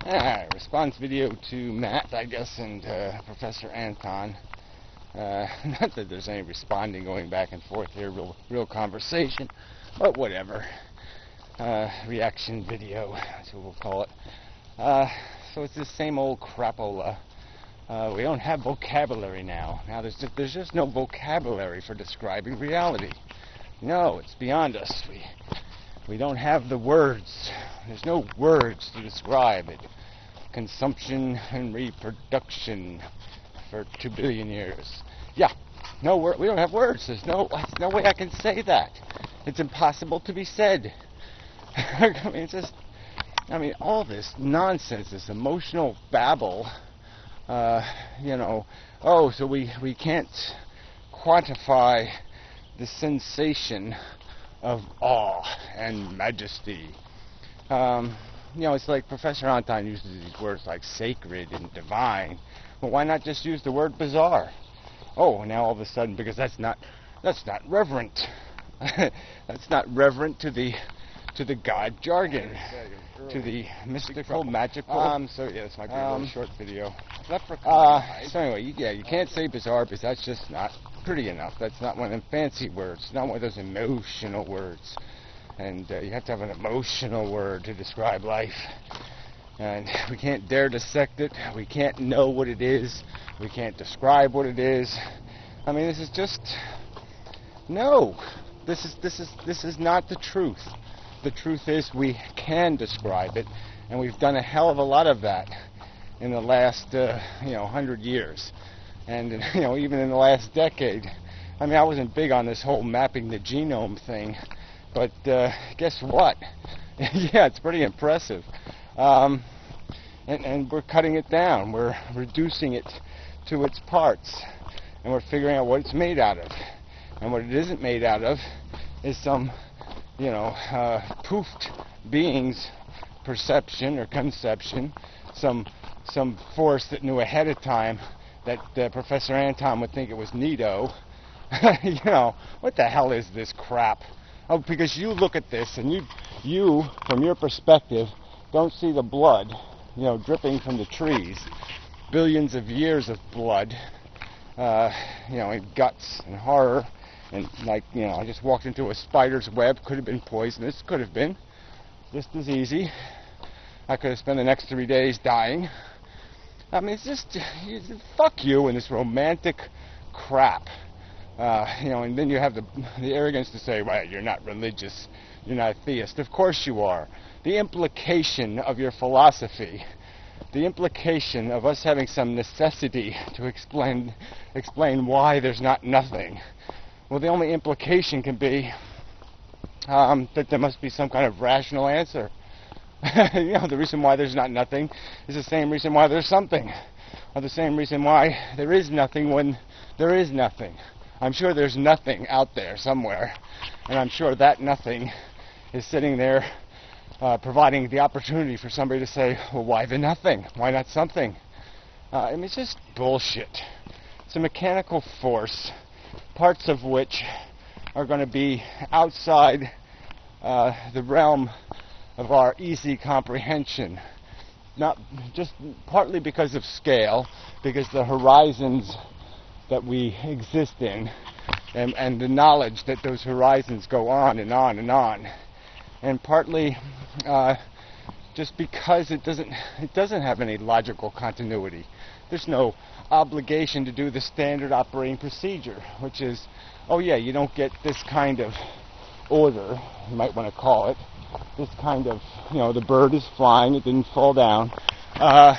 Response video to Matt, I guess, and Professor Anton. Not that there's any responding going back and forth here, real conversation, but whatever. Reaction video, that's what we'll call it. So it's the same old crapola. We don't have vocabulary now. Now there's just no vocabulary for describing reality. No, it's beyond us. We don't have the words. There's no words to describe it. Consumption and reproduction for 2 billion years. Yeah, no word. We don't have words. There's no way I can say that. It's impossible to be said. I mean, all this nonsense, this emotional babble. So we can't quantify the sensation of awe and majesty. It's like Professor Anton uses these words like sacred and divine. Well, why not just use the word bizarre? Oh, now all of a sudden, because that's not reverent. That's not reverent to the God jargon, to the mystical, magical. So yeah, this might be a really short video. So anyway, you can't say bizarre because that's just not pretty enough. That's not one of them fancy words. Not one of those emotional words. And you have to have an emotional word to describe life. And we can't dare dissect it. We can't know what it is. We can't describe what it is. I mean, this is just no. This is not the truth. The truth is we can describe it, and we've done a hell of a lot of that in the last 100 years, and even in the last decade. I mean, I wasn't big on this whole mapping the genome thing, but guess what? Yeah, it's pretty impressive. And we're cutting it down. We're reducing it to its parts, and we're figuring out what it's made out of. And what it isn't made out of is some poofed being's perception or conception, some force that knew ahead of time that Professor Anton would think it was neato. What the hell is this crap? Oh, because you look at this and you from your perspective don't see the blood, dripping from the trees, billions of years of blood, and guts and horror. And I just walked into a spider's web. Could have been poisonous. Could have been. Just as easy. I could have spent the next 3 days dying. I mean, it's just, fuck you and this romantic crap. And then you have the arrogance to say, well, you're not religious. You're not a theist. Of course you are. The implication of your philosophy, the implication of us having some necessity to explain why there's not nothing. Well, the only implication can be that there must be some kind of rational answer. The reason why there's not nothing is the same reason why there's something, or the same reason why there is nothing when there is nothing. I'm sure there's nothing out there somewhere, and I'm sure that nothing is sitting there providing the opportunity for somebody to say, well, why the nothing? Why not something? I mean, it's just bullshit. It's a mechanical force, parts of which are going to be outside the realm of our easy comprehension. Not just partly because of scale, because the horizons that we exist in, and the knowledge that those horizons go on and on and on, and partly just because it doesn't have any logical continuity. There's no obligation to do the standard operating procedure, which is, oh yeah, you don't get this kind of order, you might want to call it, this kind of, the bird is flying, it didn't fall down, out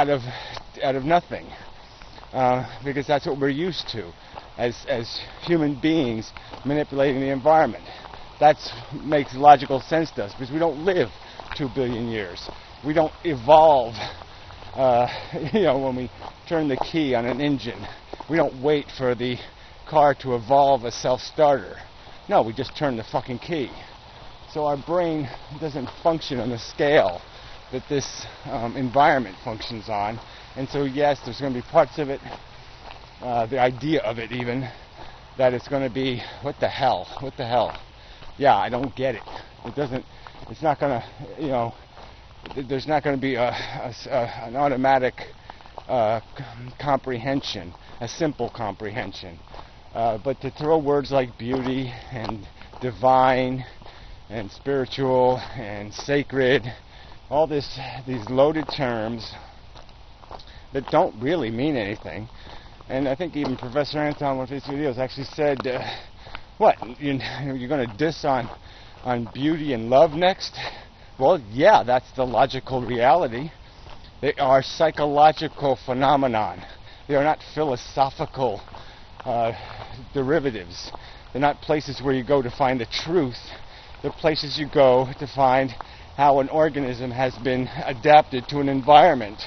of nothing, because that's what we're used to as human beings manipulating the environment. That makes logical sense to us because we don't live 2 billion years. We don't evolve. When we turn the key on an engine, we don't wait for the car to evolve a self-starter. No, we just turn the fucking key. So our brain doesn't function on the scale that this environment functions on. And so, yes, there's going to be parts of it, the idea of it even, that it's going to be, what the hell? Yeah, I don't get it. It's not going to, there's not going to be an automatic comprehension, a simple comprehension. But to throw words like beauty and divine and spiritual and sacred, all these loaded terms that don't really mean anything. And I think even Professor Anton, one of his videos, actually said, what, you're going to diss on beauty and love next? Well, yeah, that's the logical reality. They are psychological phenomenon. They are not philosophical derivatives. They're not places where you go to find the truth. They're places you go to find how an organism has been adapted to an environment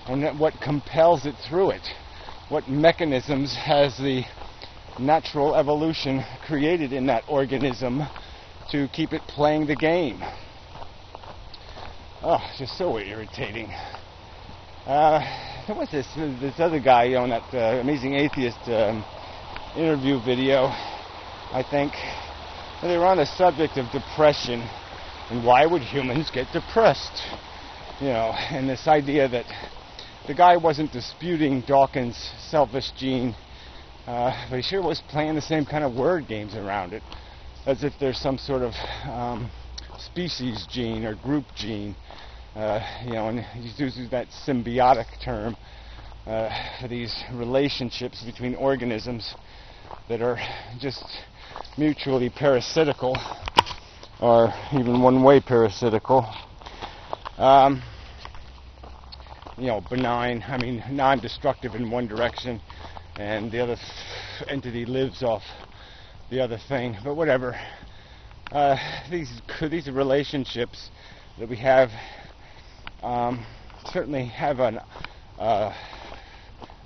and what compels it through it. What mechanisms has the natural evolution created in that organism to keep it playing the game. Oh, it's just so irritating. What's this other guy on that Amazing Atheist interview video, I think. They were on the subject of depression and why would humans get depressed? And this idea that the guy wasn't disputing Dawkins' selfish gene, but he sure was playing the same kind of word games around it, as if there's some sort of species gene or group gene, and he uses that symbiotic term for these relationships between organisms that are just mutually parasitical, or even one-way parasitical. Benign, non-destructive in one direction, and the other entity lives off the other thing. But whatever. These relationships that we have certainly have a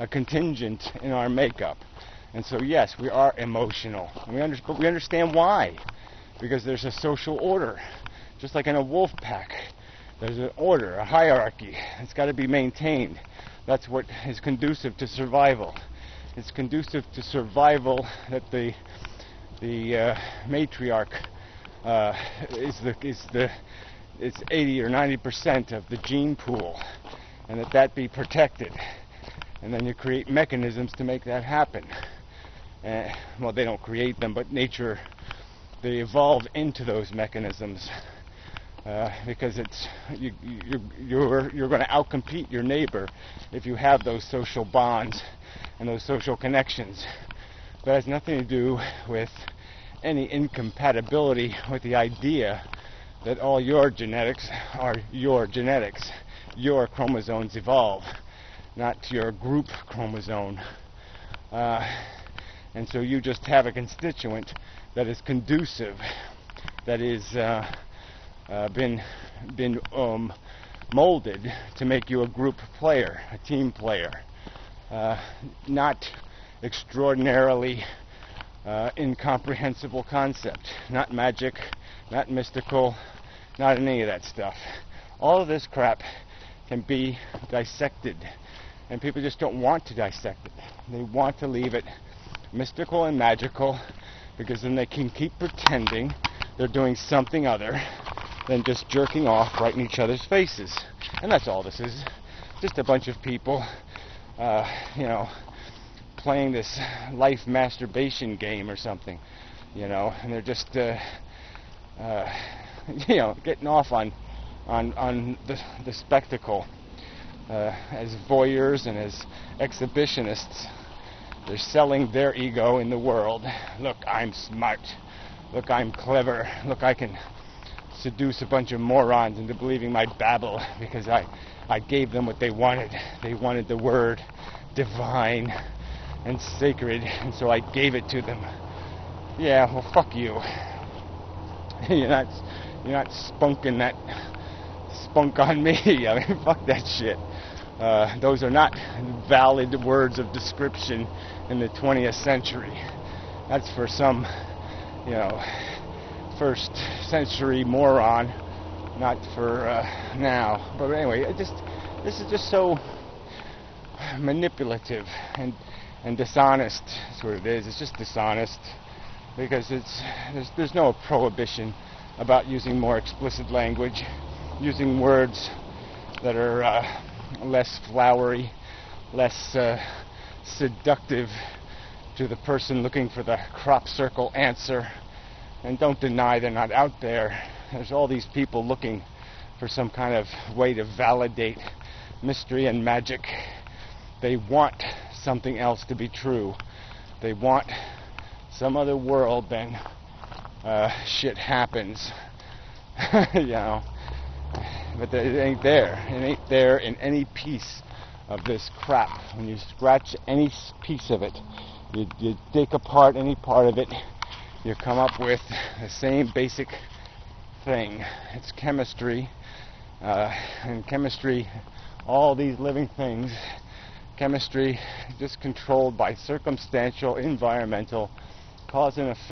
contingent in our makeup. And so, yes, we are emotional. But we understand why. Because there's a social order. Just like in a wolf pack. There's an order, a hierarchy. It's got to be maintained. That's what is conducive to survival. It's conducive to survival that the matriarch it's 80 or 90% of the gene pool, and that be protected. And then you create mechanisms to make that happen. Well, they don't create them, but nature, they evolve into those mechanisms because you're going to outcompete your neighbor if you have those social bonds and those social connections. But it has nothing to do with any incompatibility with the idea that all your genetics are your genetics. Your chromosomes evolve, not your group chromosome. And so you just have a constituent that is conducive, that is been molded to make you a group player, a team player, not extraordinarily incomprehensible concept, not magic, not mystical, not any of that stuff. All of this crap can be dissected, and people just don't want to dissect it. They want to leave it mystical and magical, because then they can keep pretending they're doing something other than just jerking off right in each other's faces. And that's all this is. Just a bunch of people, playing this life masturbation game or something, and they're just, getting off on the spectacle as voyeurs and as exhibitionists. They're selling their ego in the world. Look, I'm smart. Look, I'm clever. Look, I can seduce a bunch of morons into believing my babble because I gave them what they wanted. They wanted the word divine and sacred, and so I gave it to them. Yeah, well, fuck you. You're not spunking that spunk on me. Fuck that shit. Those are not valid words of description in the 20th century. That's for some, first century moron, not for now. But anyway, this is just so manipulative and dishonest. That's what it is. It's just dishonest because there's no prohibition about using more explicit language. using words that are less flowery, less seductive to the person looking for the crop circle answer. And don't deny they're not out there. There's all these people looking for some kind of way to validate mystery and magic. They want something else to be true. They want some other world than shit happens. You know. But it ain't there. It ain't there in any piece of this crap. When you scratch any piece of it, you take apart any part of it, you come up with the same basic thing. It's chemistry. And chemistry, all these living things, chemistry just controlled by circumstantial, environmental, cause and effect.